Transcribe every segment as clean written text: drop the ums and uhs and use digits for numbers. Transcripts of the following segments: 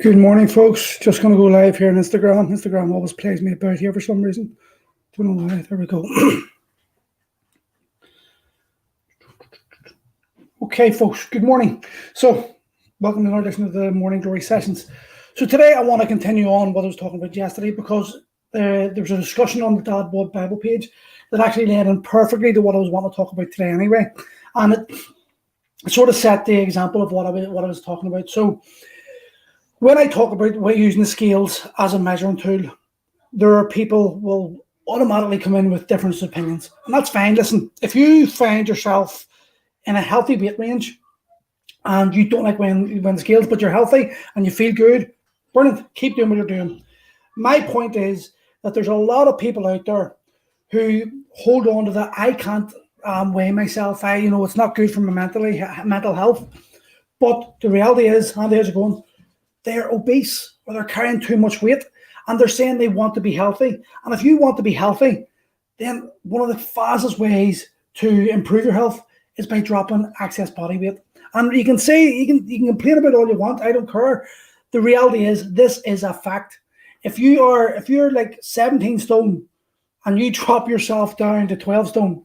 Good morning, folks. Just going to go live here on Instagram. Instagram always plays me about here for some reason. Don't know why. There we go. Okay, folks. Good morning. So, welcome to another edition of the Morning Glory Sessions. So today I want to continue on what I was talking about yesterday because there was a discussion on the Dad Bod Bible page that actually led in perfectly to what I was wanting to talk about today anyway. And it sort of set the example of what I was talking about. So when I talk about using the scales as a measuring tool, there are people will automatically come in with different opinions. And that's fine. Listen, if you find yourself in a healthy weight range and you don't like when the scales, but you're healthy and you feel good, brilliant. Keep doing what you're doing. My point is that there's a lot of people out there who hold on to that. I can't weigh myself. It's not good for my mental health. But the reality is, and there's going, they're obese or they're carrying too much weight and they're saying they want to be healthy. And if you want to be healthy, then one of the fastest ways to improve your health is by dropping excess body weight. And you can say, you can complain about all you want. I don't care. The reality is this is a fact. If you're like 17 stone and you drop yourself down to 12 stone,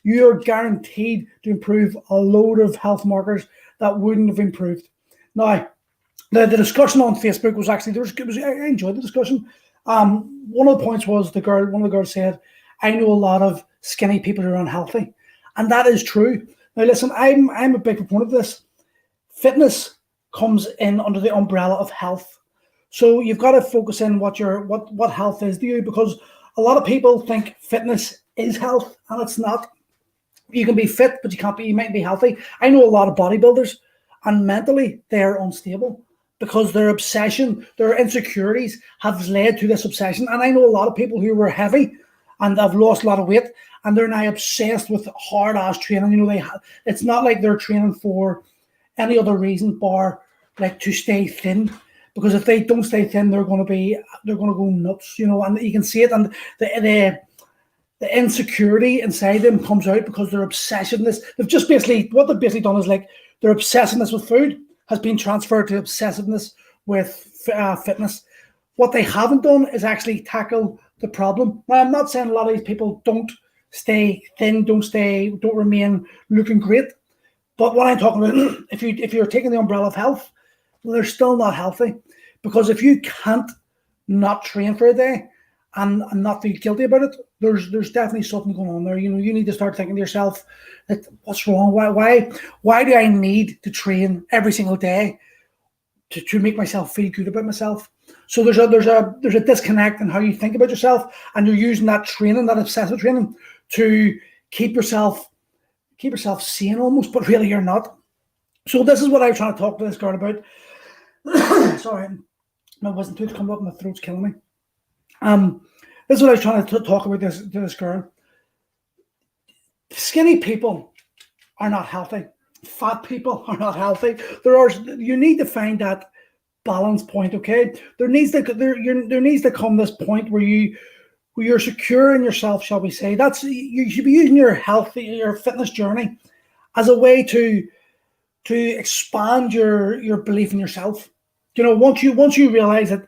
you're guaranteed to improve a load of health markers that wouldn't have improved. Now, the discussion on Facebook was actually, I enjoyed the discussion. One of the points was one of the girls said, I know a lot of skinny people who are unhealthy. And that is true. Now listen, I'm a big proponent of this. Fitness comes in under the umbrella of health. So you've got to focus in what health is to you, because a lot of people think fitness is health and it's not. You can be fit, but you might be healthy. I know a lot of bodybuilders and mentally they're unstable because their obsession, their insecurities have led to this obsession. And I know a lot of people who were heavy and have lost a lot of weight and they're now obsessed with hard ass training. It's not like they're training for any other reason bar like to stay thin. Because if they don't stay thin, they're going to go nuts, and you can see it. And the insecurity inside them comes out because their obsessiveness. What they've basically done is like their obsessiveness with food has been transferred to obsessiveness with fitness. What they haven't done is actually tackle the problem. Now, I'm not saying a lot of these people don't stay thin, don't remain looking great. But what I'm talking about, if you're taking the umbrella of health, well, they're still not healthy. Because if you can't not train for a day and not feel guilty about it, there's definitely something going on there. You need to start thinking to yourself, that what's wrong? Why do I need to train every single day to make myself feel good about myself? So there's a disconnect in how you think about yourself, and you're using that training, that obsessive training, to keep yourself sane almost, but really you're not. So this is what I'm trying to talk to this girl about. Sorry, my wisdom tooth coming up, my throat's killing me. This is what I was trying to talk about to this girl. Skinny people are not healthy. Fat people are not healthy. You need to find that balance point. Okay, there needs to come this point where you're secure in yourself, shall we say? You should be using your fitness journey as a way to expand your belief in yourself. Once you realize that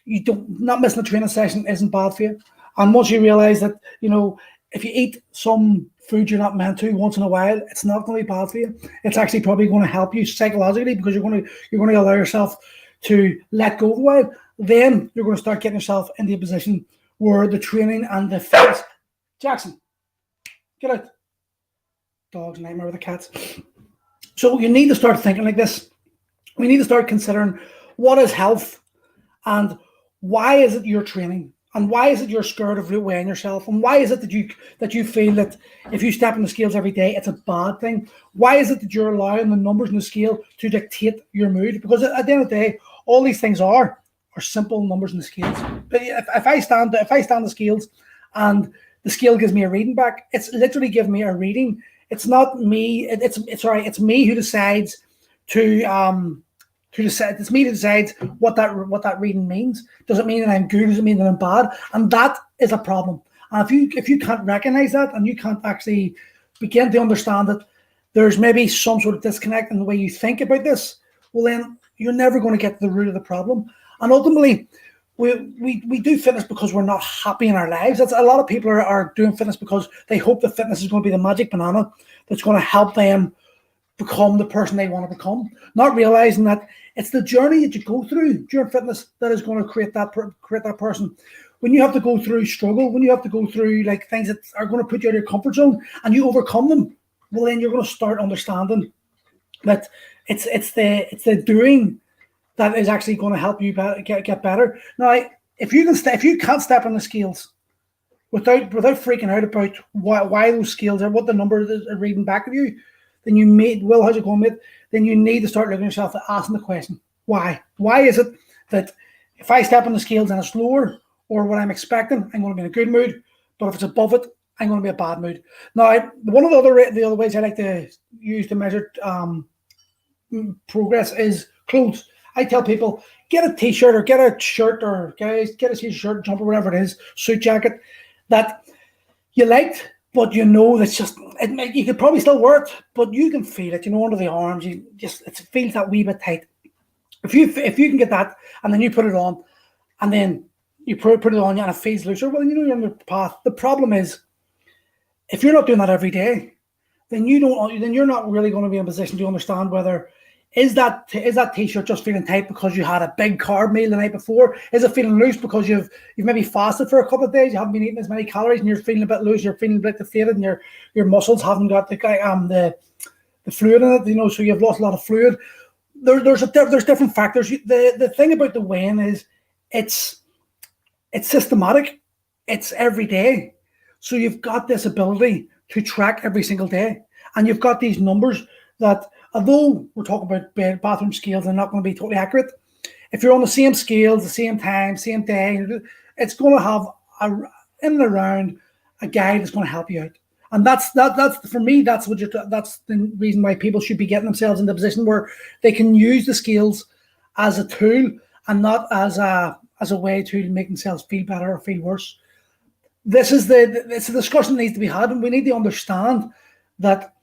not missing a training session isn't bad for you, and once you realize that if you eat some food you're not meant to once in a while, it's not going to be bad for you. It's actually probably going to help you psychologically, because you're going to allow yourself to let go of a while. Then you're going to start getting yourself into a position where the training and the fitness. Jackson, get out. Dog's nightmare with the cats. So you need to start thinking like this. We need to start considering what is health, and why is it you're training, and why is it you're scared of weighing yourself, and why is it that you feel that if you step on the scales every day, it's a bad thing? Why is it that you're allowing the numbers on the scale to dictate your mood? Because at the end of the day, all these things are simple numbers on the scales. But if I stand the scales and the scale gives me a reading back, it's literally giving me a reading. It's not me. It's me who decides it's me who decides what that reading means. Does it mean that I'm good? Does it mean that I'm bad? And that is a problem. And if you can't recognize that, and you can't actually begin to understand that there's maybe some sort of disconnect in the way you think about this, well then you're never going to get to the root of the problem. And ultimately, we do fitness because we're not happy in our lives. That's a lot of people are doing fitness because they hope that fitness is going to be the magic banana that's going to help them become the person they want to become, not realizing that it's the journey that you go through during fitness that is going to create that person. When you have to go through struggle, when you have to go through like things that are going to put you out of your comfort zone and you overcome them, well then you're going to start understanding that it's the doing that is actually going to help you get better. Now, if you can't step on the scales without freaking out about why those scales are, what the numbers are reading back of you, then you how's it going, mate? Then you need to start looking at yourself and asking the question, why? Why is it that if I step on the scales and it's lower or what I'm expecting, I'm going to be in a good mood, but if it's above it, I'm going to be in a bad mood. Now, one of the other ways I like to use to measure progress is clothes. I tell people, get a t-shirt or get a shirt or get a t-shirt, jumper, whatever it is, suit jacket that you liked, but you know that's just, you could probably still wear it, but you can feel it, under the arms, it feels that wee bit tight. If you can get that and then you put it on and then you put it on and it feels looser, well, you're on the path. The problem is, if you're not doing that every day, then you're not really going to be in a position to understand whether is that t-shirt just feeling tight because you had a big carb meal the night before? Is it feeling loose because you've maybe fasted for a couple of days, you haven't been eating as many calories and you're feeling a bit loose, you're feeling a bit deflated, and your muscles haven't got the fluid in it, so you've lost a lot of fluid. There's different factors. The thing about the weighing is it's systematic, it's every day. So you've got this ability to track every single day, and you've got these numbers that, although we're talking about bathroom scales, they're not going to be totally accurate. If you're on the same scales, the same time, same day, it's going to have in and around a guide that's going to help you out. And that's for me. That's the reason why people should be getting themselves in the position where they can use the scales as a tool and not as a way to make themselves feel better or feel worse. It's a discussion that needs to be had, and we need to understand that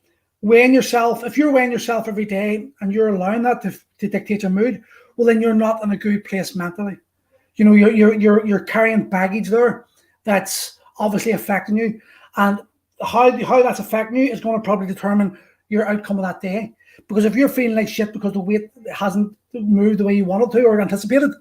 if you're weighing yourself every day and you're allowing that to dictate your mood, well then you're not in a good place mentally. You're carrying baggage there that's obviously affecting you, and how that's affecting you is going to probably determine your outcome of that day. Because if you're feeling like shit because the weight hasn't moved the way you wanted to or anticipated,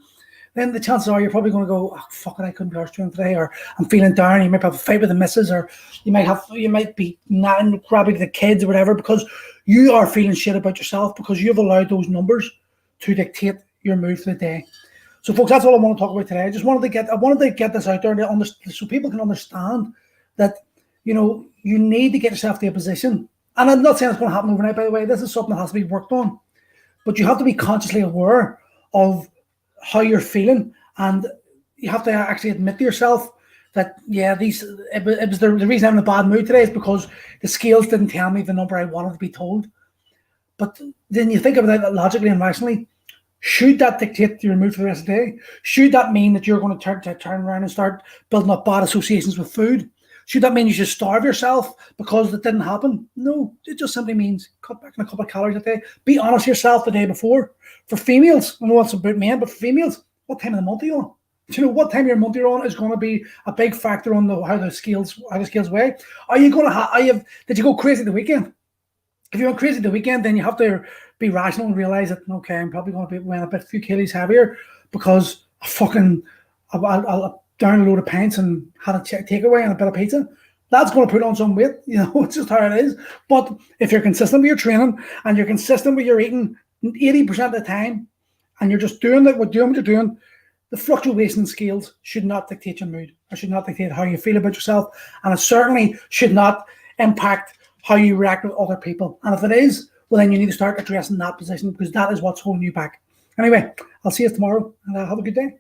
then the chances are you're probably going to go, oh, fuck it, I couldn't be arsed doing today, or I'm feeling down. You might have a fight with the missus, or you might be not grabbing the kids or whatever, because you are feeling shit about yourself because you've allowed those numbers to dictate your mood for the day. So, folks, that's all I want to talk about today. I wanted to get this out there so people can understand that you need to get yourself to a position. And I'm not saying it's going to happen overnight, by the way. This is something that has to be worked on, but you have to be consciously aware of how you're feeling, and you have to actually admit to yourself that it was the reason I'm in a bad mood today is because the scales didn't tell me the number I wanted to be told. But then you think about that logically and rationally. Should that dictate your mood for the rest of the day? Should that mean that you're going to turn around and start building up bad associations with food? Should that mean you should starve yourself because it didn't happen? No, it just simply means cut back on a couple of calories a day. Be honest with yourself the day before. For females, I know it's about men, but for females, what time of the month are you on? What time of your month you're on is going to be a big factor on how the scales weigh. Are you going to did you go crazy the weekend? If you went crazy the weekend, then you have to be rational and realize that, okay, I'm probably going to be weighing a few kilos heavier because I'll down a load of pints and had a takeaway and a bit of pizza. That's going to put on some weight. It's just how it is. But if you're consistent with your training and you're consistent with your eating 80% of the time, and you're just doing what you're doing, the fluctuation in scales should not dictate your mood. It should not dictate how you feel about yourself, and it certainly should not impact how you react with other people. And if it is, well, then you need to start addressing that position, because that is what's holding you back. Anyway, I'll see you tomorrow, and have a good day.